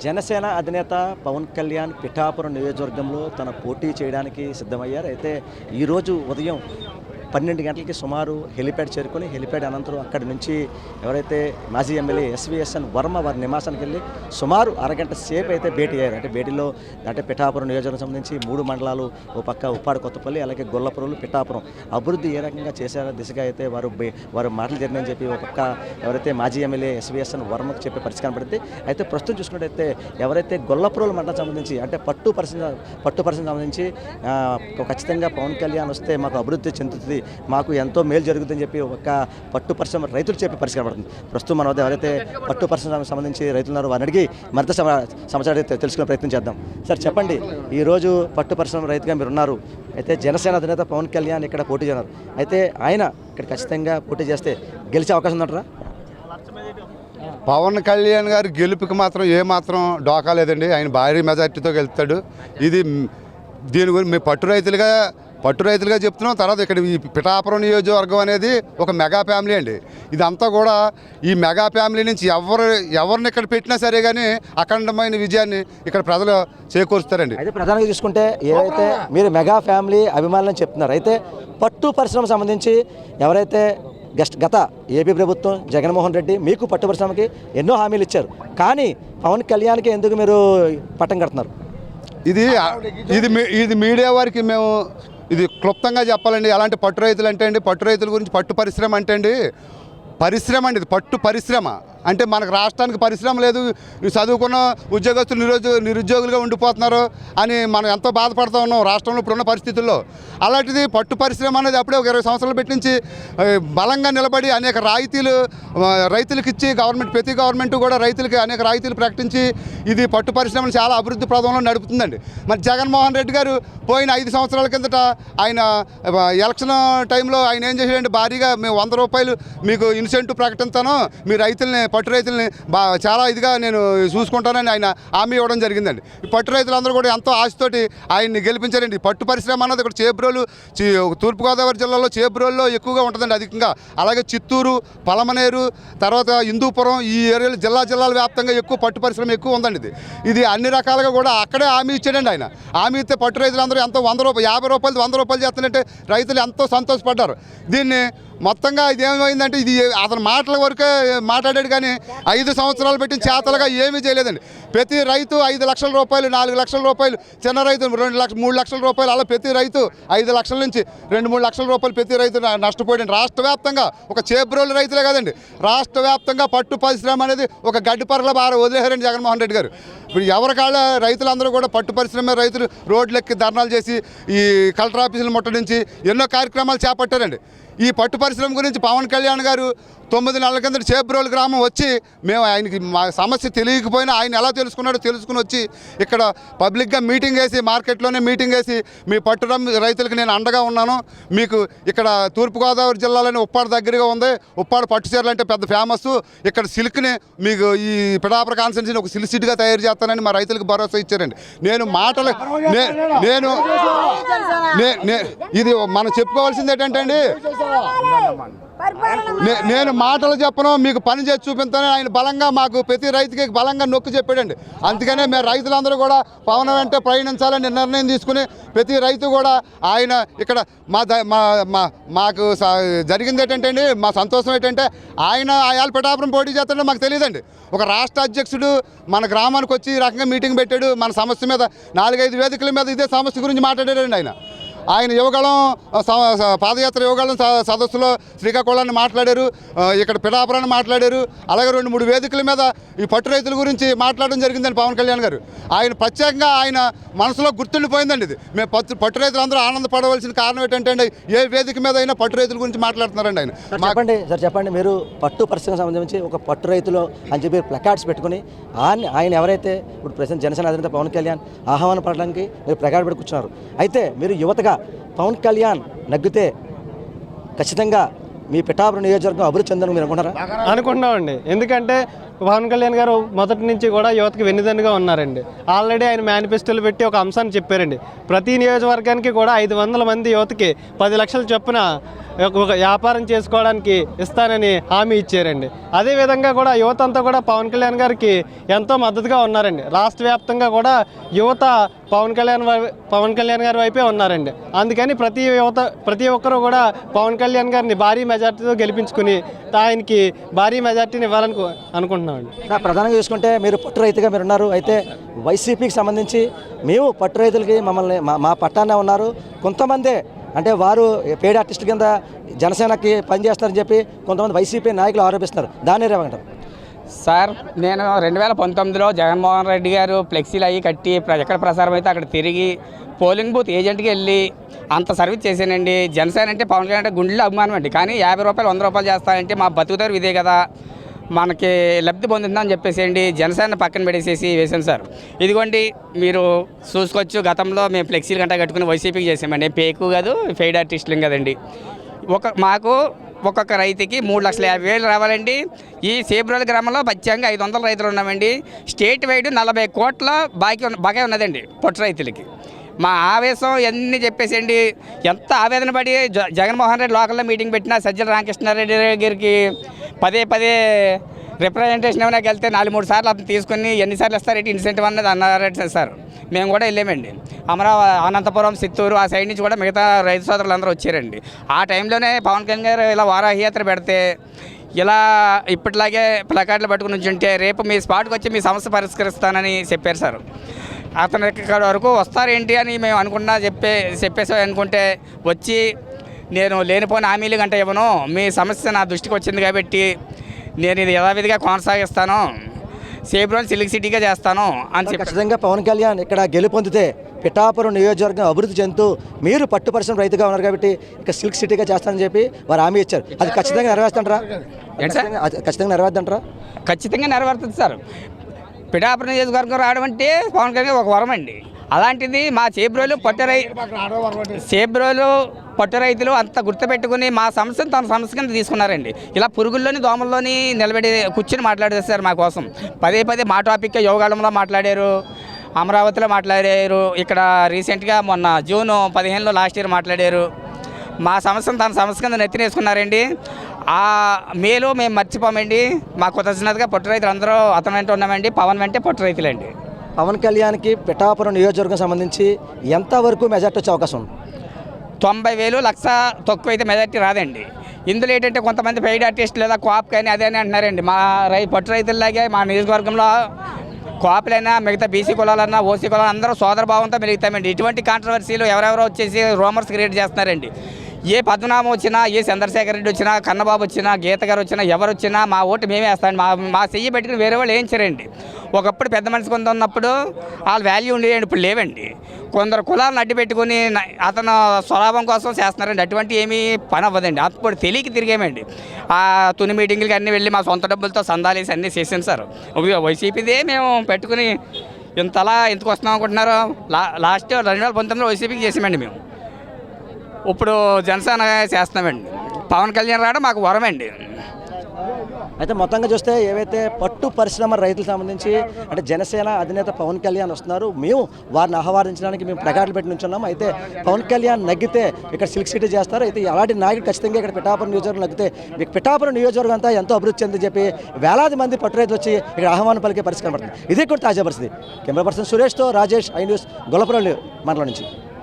జనసేన అధినేత పవన్ కళ్యాణ్ పిఠాపురం నియోజకవర్గంలో తన పోటీ చేయడానికి సిద్ధమయ్యారు. అయితే ఈరోజు ఉదయం 12 గంటలకి సుమారు హెలిప్యాడ్ చేరుకొని హెలిప్యాడ్ అనంతరం అక్కడి నుంచి ఎవరైతే మాజీ ఎమ్మెల్యే ఎస్విఎస్ఎన్ వర్మ వారి నివాసానికి వెళ్ళి సుమారు అరగంట సేపు అయితే భేటీ అయ్యారు. అంటే భేటీలో అంటే పిఠాపురం నియోజకవర్గం సంబంధించి 3 మండలాలు, ఓ పక్క ఉప్పాడ కొత్తపల్లి, అలాగే గొల్లపురం, పిఠాపురం అభివృద్ధి ఏ రకంగా చేశారో దిశగా అయితే వారు మాటలు జరిగినని చెప్పి ఓ పక్క ఎవరైతే మాజీ ఎమ్మెల్యే ఎస్విఎస్ఎన్ వర్మకు చెప్పే పరిస్థితి కనబడింది. అయితే ప్రస్తుతం చూసుకున్నట్టయితే ఎవరైతే గొల్లపురం మండలం సంబంధించి అంటే పట్టు పరిశ్రమ సంబంధించి ఖచ్చితంగా పవన్ కళ్యాణ్ వస్తే మాకు అభివృద్ధి చెందుతుంది, మాకు ఎంతో మేలు జరుగుతుందని చెప్పి ఒక పట్టు పరిశ్రమ రైతులు చెప్పి పరిస్థితి కనబడుతుంది. ప్రస్తుతం మన వద్ద ఎవరైతే పట్టు పరిశ్రమకు సంబంధించి రైతులు ఉన్నారో వారిని అడిగి మరింత సమాచారం తెలుసుకునే ప్రయత్నం చేద్దాం. సార్ చెప్పండి, ఈరోజు పట్టు పరిశ్రమ రైతుగా మీరు ఉన్నారు. అయితే జనసేన అధినేత పవన్ కళ్యాణ్ ఇక్కడ పోటీ చేస్తున్నారు. అయితే ఆయన ఇక్కడ ఖచ్చితంగా పోటీ చేస్తే గెలిచే అవకాశం ఉందంటారా? పవన్ కళ్యాణ్ గారి గెలుపుకి మాత్రం ఏమాత్రం డోకా లేదండి. ఆయన భారీ మెజార్టీతో గెలుస్తాడు. ఇది దీని గురించి మేము పట్టు రైతులుగా చెప్తున్నాం. తర్వాత ఇక్కడ ఈ పిఠాపురం నియోజకవర్గం అనేది ఒక మెగా ఫ్యామిలీ అండి. ఇదంతా కూడా ఈ మెగా ఫ్యామిలీ నుంచి ఎవరిని ఇక్కడ పెట్టినా సరే కానీ అఖండమైన విజయాన్ని ఇక్కడ ప్రజలు చేకూరుస్తారండి. అయితే ప్రధానంగా చూసుకుంటే ఏవైతే మీరు మెగా ఫ్యామిలీ అభిమానులని చెప్తున్నారు, అయితే పట్టు పరిశ్రమ సంబంధించి ఎవరైతే గత ఏపీ ప్రభుత్వం జగన్మోహన్ రెడ్డి మీకు పట్టు పరిశ్రమకి ఎన్నో హామీలు ఇచ్చారు, కానీ పవన్ కళ్యాణ్కి ఎందుకు మీరు పట్టం కడుతున్నారు? ఇది మీడియా వారికి మేము ఇది క్లుప్తంగా చెప్పాలండి. అలాంటి పట్టు రైతులు అంటే అండి, పట్టు రైతుల గురించి పట్టు పరిశ్రమ అంటే అండి, పరిశ్రమ అండి. ఇది పట్టు పరిశ్రమ అంటే మనకు రాష్ట్రానికి పరిశ్రమ లేదు, చదువుకున్న ఉద్యోగస్తులు నిరుద్యోగులుగా ఉండిపోతున్నారు అని మనం ఎంతో బాధపడుతూ ఉన్నాం రాష్ట్రంలో ఇప్పుడున్న పరిస్థితుల్లో. అలాంటిది పట్టు పరిశ్రమ అనేది అప్పుడే ఒక 20 సంవత్సరాలు పెట్టి నుంచి బలంగా నిలబడి అనేక రాయితీలు రైతులకు ఇచ్చి ప్రతి గవర్నమెంట్ కూడా రైతులకి అనేక రాయితీలు ప్రకటించి ఇది పట్టు పరిశ్రమను చాలా అభివృద్ధి ప్రదంలో నడుపుతుందండి. మరి జగన్మోహన్ రెడ్డి గారు పోయిన 5 సంవత్సరాల కిందట ఆయన ఎలక్షన్ టైంలో ఆయన ఏం చేశాడంటే భారీగా మేము 100 రూపాయలు మీకు ఇన్సెంటివ్ ప్రకటిస్తాను, మీ పట్టు రైతుల్ని చాలా ఇదిగా నేను చూసుకుంటానని ఆయన హామీ ఇవ్వడం జరిగిందండి. ఈ పట్టు రైతులందరూ కూడా ఎంతో ఆశతోటి ఆయన్ని గెలిపించారండి. పట్టు పరిశ్రమ అన్నది ఇక్కడ చేబ్రోలు, తూర్పుగోదావరి జిల్లాలో చేబ్రోల్లో ఎక్కువగా ఉంటుందండి అధికంగా. అలాగే చిత్తూరు, పలమనేరు, తర్వాత హిందూపురం ఈ ఏరియాలో జిల్లాల వ్యాప్తంగా ఎక్కువ పట్టు పరిశ్రమ ఎక్కువ ఉందండి. ఇది అన్ని రకాలుగా కూడా అక్కడే హామీ ఇచ్చాడండి ఆయన. హామీ ఇస్తే పట్టు రైతులందరూ ఎంతో 100 రూపాయలు 50 రూపాయలు 100 రూపాయలు చేస్తుందంటే రైతులు ఎంతో సంతోషపడ్డారు. దీన్ని మొత్తంగా ఇది ఏమైందంటే ఇది అతను మాటల వరకే మాట్లాడాడు కానీ 5 సంవత్సరాలు పెట్టిన చేతలుగా ఏమీ చేయలేదండి. ప్రతి రైతు 5 లక్షల రూపాయలు 4 లక్షల రూపాయలు, చిన్న రైతు 3 లక్షల రూపాయలు, అలా ప్రతి రైతు 5 లక్షల నుంచి 2-3 లక్షల రూపాయలు ప్రతి రైతు నష్టపోయాడు. రాష్ట్ర వ్యాప్తంగా ఒక చేబ్రోలు రైతులే కాదండి, రాష్ట్ర వ్యాప్తంగా పట్టు పరిశ్రమ అనేది ఒక గడ్డిపరల బాగా వదిలేశారండి జగన్మోహన్ రెడ్డి గారు. ఇప్పుడు ఎవరికాళ్ళ రైతులందరూ కూడా పట్టు పరిశ్రమ రైతులు రోడ్లెక్కి ధర్నాలు చేసి ఈ కలెక్టర్ ఆఫీసులు ముట్టడించి ఎన్నో కార్యక్రమాలు చేపట్టారండి. ఈ పట్టు పరిశ్రమ గురించి పవన్ కళ్యాణ్ గారు 9 నెలల కింద చేబ్రోలు గ్రామం వచ్చి మేము ఆయనకి మా సమస్య తెలియకపోయినా ఆయన ఎలా తెలుసుకుని వచ్చి ఇక్కడ పబ్లిక్గా మీటింగ్ వేసి మార్కెట్లోనే మీటింగ్ వేసి మీ పట్టు రైతులకు నేను అండగా ఉన్నాను, మీకు ఇక్కడ తూర్పుగోదావరి జిల్లాలోని ఉప్పాడ దగ్గరగా ఉంది, ఉప్పాడ పట్టు చీరలు అంటే పెద్ద ఫేమస్, ఇక్కడ సిల్క్ని మీకు ఈ పిఠాపురం కాన్స్టిట్యూన్సీని ఒక సిల్క్ సిటీగా తయారు చేస్తానని మా రైతులకు భరోసా ఇచ్చారండి. ఇది మనం చెప్పుకోవాల్సింది ఏంటంటే అండి, నేను మాటలు చెప్పను, మీకు పని చేసి చూపిస్తానని ఆయన బలంగా మాకు ప్రతి రైతుకి బలంగా నొక్కి చెప్పాడండి. అందుకనే మేము రైతులందరూ కూడా పవన్ వెంట ప్రయాణించాలని నిర్ణయం తీసుకుని ప్రతి రైతు కూడా ఆయన ఇక్కడ మాకు జరిగింది ఏంటంటే అండి, మా సంతోషం ఏంటంటే ఆయన ఆయాల పిఠాపురం పోటీ చేస్తాడో మాకు తెలియదండి. ఒక రాష్ట్ర అధ్యక్షుడు మన గ్రామానికి వచ్చి ఈ రకంగా మీటింగ్ పెట్టాడు, మన సమస్య మీద 4-5 వేదికల మీద ఇదే సమస్య గురించి మాట్లాడాడండి. ఆయన యువగళం పాదయాత్ర యువగళం సదస్సులో శ్రీకాకుళాన్ని మాట్లాడారు, ఇక్కడ పిఠాపురాన్ని మాట్లాడారు, అలాగే 2-3 వేదికల మీద ఈ పట్టు రైతుల గురించి మాట్లాడడం జరిగిందండి పవన్ కళ్యాణ్ గారు. ఆయన ప్రత్యేకంగా ఆయన మనసులో గుర్తుండిపోయిందండి ఇది. మేము పట్టు రైతులందరూ ఆనందపడవలసిన కారణం ఏంటంటే ఏ వేదిక మీద అయినా పట్టు రైతుల గురించి మాట్లాడుతున్నారండి ఆయన. చెప్పండి, మీరు పట్టు పరిశ్రమకు సంబంధించి ఒక పట్టు రైతులు అని చెప్పి ప్లకార్డ్స్ పెట్టుకుని ఆయన ఎవరైతే ఇప్పుడు ప్రెసిడెంట్ జనసేన అధినేత పవన్ కళ్యాణ్ ఆహ్వానం పడడానికి మీరు ప్లకార్డ్ పెట్టి కూర్చున్నారు. అయితే మీరు యువతగా పవన్ కళ్యాణ్ నగ్గితే ఖచ్చితంగా మీ పిఠాపురం నియోజకవర్గం అభివృద్ధి చెందని మీరు అనుకుంటున్నామండి. ఎందుకంటే పవన్ కళ్యాణ్ గారు మొదటి నుంచి కూడా యువతకి వెన్నుదన్నుగా ఉన్నారండి. ఆల్రెడీ ఆయన మేనిఫెస్టోలు పెట్టి ఒక అంశాన్ని చెప్పారండి, ప్రతి నియోజకవర్గానికి కూడా 500 మంది యువతకి 10 లక్షల చొప్పున ఒక వ్యాపారం చేసుకోవడానికి ఇస్తానని హామీ ఇచ్చారండి. అదేవిధంగా కూడా యువత అంతా కూడా పవన్ కళ్యాణ్ గారికి ఎంతో మద్దతుగా ఉన్నారండి. రాష్ట్ర వ్యాప్తంగా కూడా యువత పవన్ కళ్యాణ్ గారి వైపే ఉన్నారండి. అందుకని ప్రతి ఒక్కరూ కూడా పవన్ కళ్యాణ్ గారిని భారీ మెజార్టీతో గెలిపించుకుని ఆయనకి భారీ మెజార్టీని ఇవ్వాలని అనుకుంటున్నామండి. ప్రధానంగా చూసుకుంటే మీరు పట్టు రైతుగా మీరు ఉన్నారు. అయితే వైసీపీకి సంబంధించి మేము పట్టు రైతులకి మమ్మల్ని మా పట్టానే ఉన్నారు. కొంతమందే అంటే వారు పేడ్ ఆర్టిస్ట్ కింద జనసేనకి పనిచేస్తారని చెప్పి కొంతమంది వైసీపీ నాయకులు ఆరోపిస్తున్నారు. దాన్ని ఏమంటారు? సార్, నేను 2019లో జగన్మోహన్ రెడ్డి గారు ఫ్లెక్సీలు అవి కట్టి ఎక్కడ ప్రసారం అయితే అక్కడ తిరిగి పోలింగ్ బూత్ ఏజెంట్కి వెళ్ళి అంత సర్వీస్ చేశానండి. జనసేన అంటే పవన్ కళ్యాణ్ అంటే గుండెలో అభిమానం అండి. కానీ 50 రూపాయలు 100 రూపాయలు చేస్తానంటే మా బతుకుదారు ఇదే కదా, మనకి లబ్ధి పొందుతుందని చెప్పేసేయండి జనసేన పక్కన పెట్టేసేసి వేసాను సార్. ఇదిగోండి మీరు చూసుకోవచ్చు, గతంలో మేము ఫ్లెక్సీలు గంట కట్టుకుని వైసీపీకి చేసామండి. పేకు కాదు, పెయిడ్ ఆర్టిస్టులు కదండి. మాకు ఒక్కొక్క రైతుకి 3,50,000 రావాలండి. ఈ సేబ్రోల్ గ్రామంలో పచ్చంగా 500 రైతులు ఉన్నామండి. స్టేట్ వైడ్ 40 కోట్ల బాగా ఉన్నదండి పొట్టు రైతులకి. మా ఆవేశం ఎన్ని చెప్పేసండి, ఎంత ఆవేదన పడి జగన్మోహన్ రెడ్డి లోకల్లో మీటింగ్ పెట్టినా సజ్జల రామకృష్ణారెడ్డి గారికి పదే రిప్రజెంటేషన్ ఏమైనా వెళ్తే 4-3 సార్లు అతను తీసుకుని ఎన్నిసార్లు ఇస్తారేంటి ఇన్సెంటివ్ అన్నది అన్నారంటే సార్. మేము కూడా వెళ్ళామండి. అనంతపురం, చిత్తూరు ఆ సైడ్ నుంచి కూడా మిగతా రైతు సోదరులు అందరూ వచ్చారండి. ఆ టైంలోనే పవన్ కళ్యాణ్ గారు ఇలా వారాహయాత్ర పెడితే ఇలా ఇప్పటిలాగే ప్లకార్డులు పట్టుకుని ఉంచుంటే రేపు మీ స్పాట్కి వచ్చి మీ సమస్య పరిష్కరిస్తానని చెప్పారు సార్. అతను ఇక్కడ వరకు వస్తారేంటి అని మేము చెప్పేసి అనుకుంటే వచ్చి నేను లేనిపోయిన హామీలు గంట ఇవ్వను, మీ సమస్య నా దృష్టికి వచ్చింది కాబట్టి నేను ఇది యథావిధిగా కొనసాగిస్తాను, సేబ్రోన్ సిల్క్ సిటీగా చేస్తాను అని చెప్పి ఖచ్చితంగా పవన్ కళ్యాణ్ ఇక్కడ గెలుపొందితే పిఠాపురం నియోజకవర్గం అభివృద్ధి చెందుతూ మీరు పట్టు పరిశ్రమ రైతుగా ఉన్నారు కాబట్టి ఇక్కడ సిల్క్ సిటీగా చేస్తానని చెప్పి వారు హామీ ఇచ్చారు. అది ఖచ్చితంగా నెరవేర్తంటారా? ఖచ్చితంగా నెరవేర్తంటారా? ఖచ్చితంగా నెరవేరుతుంది సార్. పిఠాపురం నియోజకవర్గం రావడం అంటే పవన్ కళ్యాణ్ ఒక వరం అండి. అలాంటిది మా సేబ్రోలు పట్టు రైతులు అంత గుర్తుపెట్టుకుని మా సమస్యను తన సమస్య కింద తీసుకున్నారండి. ఇలా పురుగుల్లోని దోమల్లోని నిలబడి కూర్చుని మాట్లాడేస్తారు మా కోసం. పదే మా టాపిక్ యోగాళంలో మాట్లాడారు, అమరావతిలో మాట్లాడారు, ఇక్కడ రీసెంట్గా మొన్న జూన్ 15లో లాస్ట్ ఇయర్ మాట్లాడారు. మా సమస్యను తన సమస్య కింద నెత్తినేసుకున్నారండి. ఆ మేలు మేము మర్చిపోమండి. మా కృతజ్ఞతగా పట్టు రైతులు అందరూ అతను వెంట ఉన్నామండి. పవన్ వెంటే పట్టు రైతులండి. పవన్ కళ్యాణ్కి పిఠాపురం నియోజకవర్గం సంబంధించి ఎంతవరకు మెజార్టీ వచ్చే అవకాశం ఉంది? 90,000 లక్ష తక్కువ అయితే మెజార్టీ రాదండి. ఇందులో ఏంటంటే కొంతమంది పెయిడ్ ఆర్టిస్ట్ లేదా కాప్ కానీ అదే అని అంటున్నారండి. మా పట్టు రైతుల్లాగే మా నియోజకవర్గంలో కాపులైనా మిగతా బీసీ కులాలన్నా ఓసీ కులాలు అందరూ సోదరభావంతో మెలుగుతామండి. ఇటువంటి కాంట్రవర్సీలు ఎవరెవరో వచ్చేసి రూమర్స్ క్రియేట్ చేస్తున్నారండి. ఏ పద్మనాభం వచ్చినా, ఏ చంద్రశేఖర్ రెడ్డి వచ్చినా, కన్నబాబు వచ్చినా, గీత గారు వచ్చినా, ఎవరు వచ్చినా మా ఓటు మేమే వేస్తామండి. మా చెయ్యి పెట్టుకుని వేరే వాళ్ళు వేయించారండి. ఒకప్పుడు పెద్ద మనిషి కొంత ఉన్నప్పుడు వాళ్ళ వాల్యూ ఉండేయండి, ఇప్పుడు లేవండి. కొందరు కులాలను అడ్డు పెట్టుకుని అతను స్వలాభం కోసం చేస్తున్నారండి. అటువంటి ఏమీ పని అవ్వదండి. అప్పుడు తెలియక తిరిగేమండి. ఆ తుని మీటింగ్లకి అన్నీ వెళ్ళి మా సొంత డబ్బులతో సందాలేసి అన్నీ చేసాను సార్. వైసీపీదే మేము పెట్టుకుని ఇంతకు వస్తున్నాం అనుకుంటున్నారు. లాస్ట్ 2019లో వైసీపీకి చేసామండి మేము. ఇప్పుడు జనసేన చేస్తున్నామండి. పవన్ కళ్యాణ్ రావడం మాకు వరమండి. అయితే మొత్తంగా చూస్తే ఏవైతే పట్టు పరిశ్రమ రైతులకు సంబంధించి అంటే జనసేన అధినేత పవన్ కళ్యాణ్ వస్తున్నారు, మేము వారిని ఆహ్వానించడానికి మేము ప్లకార్డులు పెట్టి నుంచున్నాము. అయితే పవన్ కళ్యాణ్ నగ్గితే ఇక్కడ సిల్క్ సిటీ చేస్తారు. అయితే అలాంటి నాయకుడు ఖచ్చితంగా ఇక్కడ పిఠాపురం నియోజకవర్గం నగ్గితే మీకు పిఠాపురం నియోజకవర్గం అంతా ఎంతో అభివృద్ధి చెందని చెప్పి వేలాది మంది పట్టు రైతులు వచ్చి ఇక్కడ ఆహ్వానం పలికే పరిస్థితి కనబడుతుంది. ఇదే కూడా తాజా పరిస్థితి. కెమెరా పర్సన్ సురేష్తో రాజేష్, ఐ న్యూస్, గొల్లపురం మండలం నుంచి.